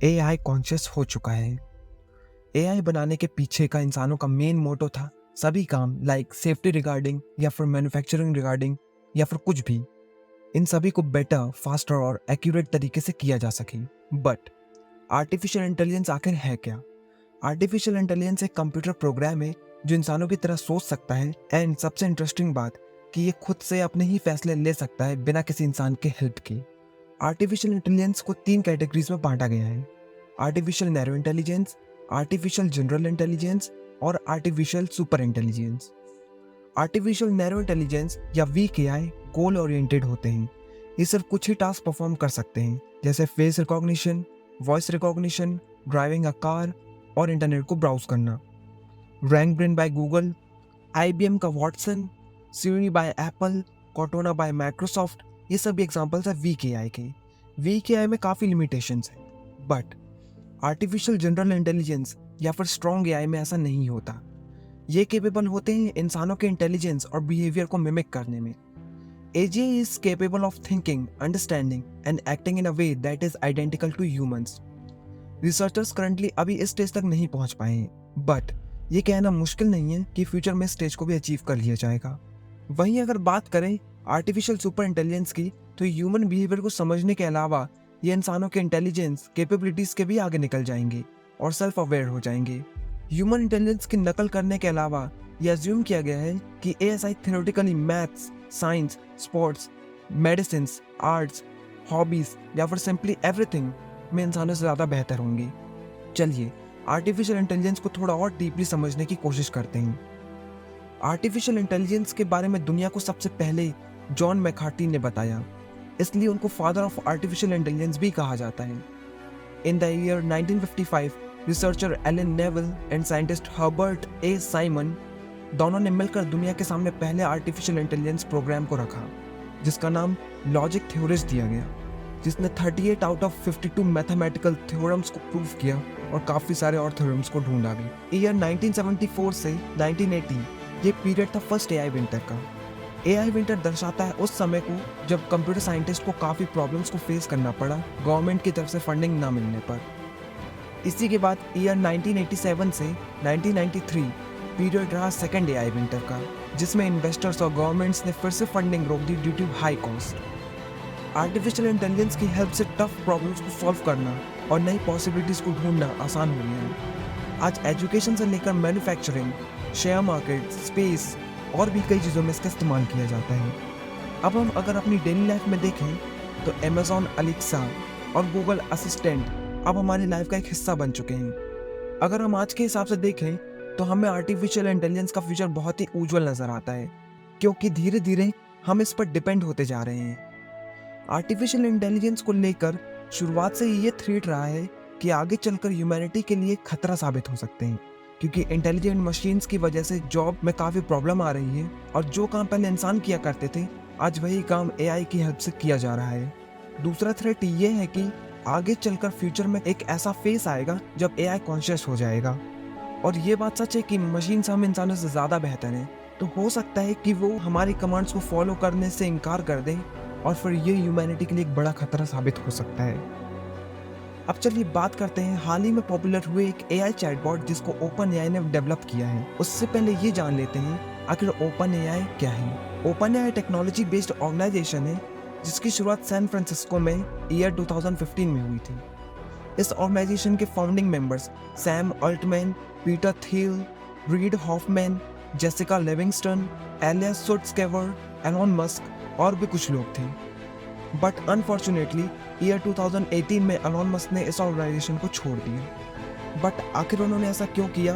AI conscious हो चुका है। एआई बनाने के पीछे का इंसानों का मेन मोटो था सभी काम लाइक सेफ्टी रिगार्डिंग या फिर मैन्युफैक्चरिंग रिगार्डिंग या फिर कुछ भी, इन सभी को बेटर, फास्टर और एक्यूरेट तरीके से किया जा सके। बट आर्टिफिशियल इंटेलिजेंस आखिर है क्या? आर्टिफिशियल इंटेलिजेंस एक कंप्यूटर प्रोग्राम है जो इंसानों की तरह सोच सकता है, एंड सबसे इंटरेस्टिंग बात कि ये खुद से अपने ही फैसले ले सकता है बिना किसी इंसान के हेल्प के। आर्टिफिशियल इंटेलिजेंस को 3 कैटेगरीज में बांटा गया है: artificial narrow intelligence, artificial general intelligence और artificial super intelligence. Artificial narrow intelligence या वीक एआई गोल ओरिएंटेड होते हैं। ये सिर्फ कुछ ही टास्क परफॉर्म कर सकते हैं, जैसे face recognition, voice recognition, driving a car और इंटरनेट को ब्राउज करना। RankBrain by Google, IBM का Watson, Siri by Apple, Cortana by Microsoft, ये सभी एग्जांपल्स है वीक एआई के। वीक एआई में काफ़ी लिमिटेशंस हैं, बट आर्टिफिशियल जनरल इंटेलिजेंस या फिर स्ट्रॉन्ग एआई में ऐसा नहीं होता। ये केपेबल होते हैं इंसानों के इंटेलिजेंस और बिहेवियर को मिमिक करने में। AGI is capable of thinking, understanding and acting in a way that is identical to humans. Researchers currently अभी इस स्टेज तक नहीं पहुंच पाए हैं, बट ये कहना मुश्किल नहीं है कि फ्यूचर में स्टेज को भी अचीव कर लिया जाएगा। वहीं अगर बात करें आर्टिफिशियल सुपर इंटेलिजेंस की, तो ह्यूमन बिहेवियर को समझने के अलावा ये इंसानों के इंटेलिजेंस कैपेबिलिटीज के भी आगे निकल जाएंगे और सेल्फ अवेयर हो जाएंगे। ह्यूमन इंटेलिजेंस की नकल करने के अलावा यह अज्यूम किया गया है कि ASI theoretically maths, science, sports, medicine, arts, hobbies या फिर सिंपली एवरीथिंग में इंसानों से ज़्यादा बेहतर होंगे। चलिए आर्टिफिशियल इंटेलिजेंस को थोड़ा और डीपली समझने की कोशिश करते हैं। आर्टिफिशियल इंटेलिजेंस के बारे में दुनिया को सबसे पहले जॉन मैकार्थी ने बताया, इसलिए उनको फादर ऑफ आर्टिफिशियल इंटेलिजेंस भी कहा जाता है। In the year 1955, researcher Allen Newell and scientist Herbert A Simon दोनों ने मिलकर दुनिया के सामने पहले आर्टिफिशियल इंटेलिजेंस प्रोग्राम को रखा, जिसका नाम लॉजिक थ्योरीज दिया गया, जिसने 38 आउट ऑफ 52 मैथमेटिकल थ्योरम्स को प्रूव किया और काफ़ी सारे और थ्योरम्स को ढूंढा भी। ईयर 1974 से 1980 ये पीरियड था फर्स्ट एआई विंटर का। एआई विंटर दर्शाता है उस समय को जब कंप्यूटर साइंटिस्ट को काफ़ी प्रॉब्लम्स को फेस करना पड़ा गवर्नमेंट की तरफ से फंडिंग ना मिलने पर। इसी के बाद ईयर 1987 से 1993 पीरियड रहा सेकेंड एआई विंटर का, जिसमें इन्वेस्टर्स और गवर्नमेंट्स ने फिर से फंडिंग रोक दी due to high cost. Artificial intelligence की हेल्प से टफ प्रॉब्लम्स को सॉल्व करना और नई पॉसिबिलिटीज़ को ढूंढना आसान हो गया है। आज एजुकेशन से लेकर मैन्युफैक्चरिंग, शेयर मार्केट, स्पेस और भी कई चीज़ों में इसका इस्तेमाल किया जाता है। अब हम अगर अपनी डेली लाइफ में देखें तो अमेज़ॉन अलेक्सा और गूगल असिस्टेंट अब हमारी लाइफ का एक हिस्सा बन चुके हैं। अगर हम आज के हिसाब से देखें तो हमें आर्टिफिशियल इंटेलिजेंस का फ्यूचर बहुत ही उज्जवल नज़र आता है, क्योंकि धीरे धीरे हम इस पर डिपेंड होते जा रहे हैं। आर्टिफिशियल इंटेलिजेंस को लेकर शुरुआत से ये थ्रेट रहा है कि आगे चलकर ह्यूमैनिटी के लिए खतरा साबित हो सकते हैं, क्योंकि इंटेलिजेंट मशीन्स की वजह से जॉब में काफ़ी प्रॉब्लम आ रही है और जो काम पहले इंसान किया करते थे आज वही काम एआई की हेल्प से किया जा रहा है। दूसरा थ्रेट ये है कि आगे चलकर फ्यूचर में एक ऐसा फेस आएगा जब एआई कॉन्शियस हो जाएगा, और ये बात सच है कि मशीन्स हम इंसानों से ज़्यादा बेहतर हैं, तो हो सकता है कि वो हमारी कमांड्स को फॉलो करने से इनकार कर दें और फिर ये ह्यूमैनिटी के लिए एक बड़ा खतरा साबित हो सकता है। अब चलिए बात करते हैं हाल ही में पॉपुलर हुए एक एआई चैटबॉट जिसको ओपन एआई ने डेवलप किया है। उससे पहले ये जान लेते हैं आखिर ओपन एआई क्या है। Open AI technology based organisation है जिसकी शुरुआत सैन फ्रांसिस्को में ईयर 2015 में हुई थी। इस ऑर्गेनाइजेशन के founding members Sam Altman, Peter Thiel, Reid Hoffman, Jessica Livingston, Ilya Sutskever, Elon Musk और भी कुछ लोग थे। बट अनफॉर्चुनेटली ईयर 2018 में एलोन मस्क ने इस ऑर्गेनाइजेशन को छोड़ दिया। बट आखिर उन्होंने ऐसा क्यों किया?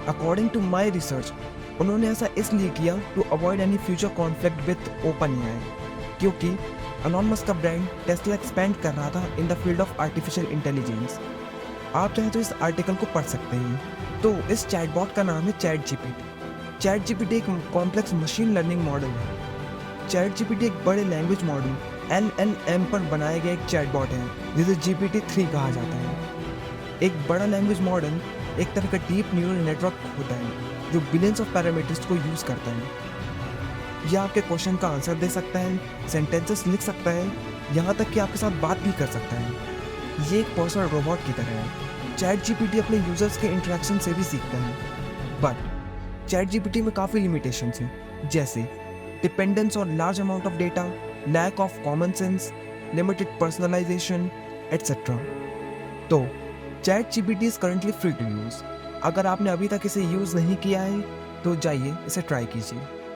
अकॉर्डिंग टू माई रिसर्च उन्होंने ऐसा इसलिए किया to avoid any future conflict with open AI, क्योंकि एलोन मस्क का ब्रांड टेस्ला एक्सपेंड कर रहा था in the field of artificial intelligence. आप चाहें तो इस आर्टिकल को पढ़ सकते हैं। तो इस चैटबॉट का नाम है चैट जीपीटी। चैट जीपीटी एक कॉम्प्लेक्स मशीन लर्निंग मॉडल है। चैट जीपीटी एक बड़े लैंग्वेज मॉडल LLM पर बनाया गया एक चैटबॉट है जिसे GPT-3 कहा जाता है। एक बड़ा लैंग्वेज मॉडल एक तरह का डीप न्यूरल नेटवर्क होता है जो बिलियंस ऑफ पैरामीटर्स को यूज़ करता है। यह आपके क्वेश्चन का आंसर दे सकता है, सेंटेंसेस लिख सकता है, यहाँ तक कि आपके साथ बात भी कर सकता है। ये एक पर्सनल रोबोट की तरह है। चैट जीपीटी अपने यूजर्स के इंटरेक्शन से भी सीखता है, बट चैट जीपीटी में काफ़ी लिमिटेशंस हैं, जैसे dependence on large amount of data, lack of common sense, limited personalisation etcetera. तो ChatGPT is currently free to use. अगर आपने अभी तक इसे यूज़ नहीं किया है तो जाइए इसे ट्राई कीजिए।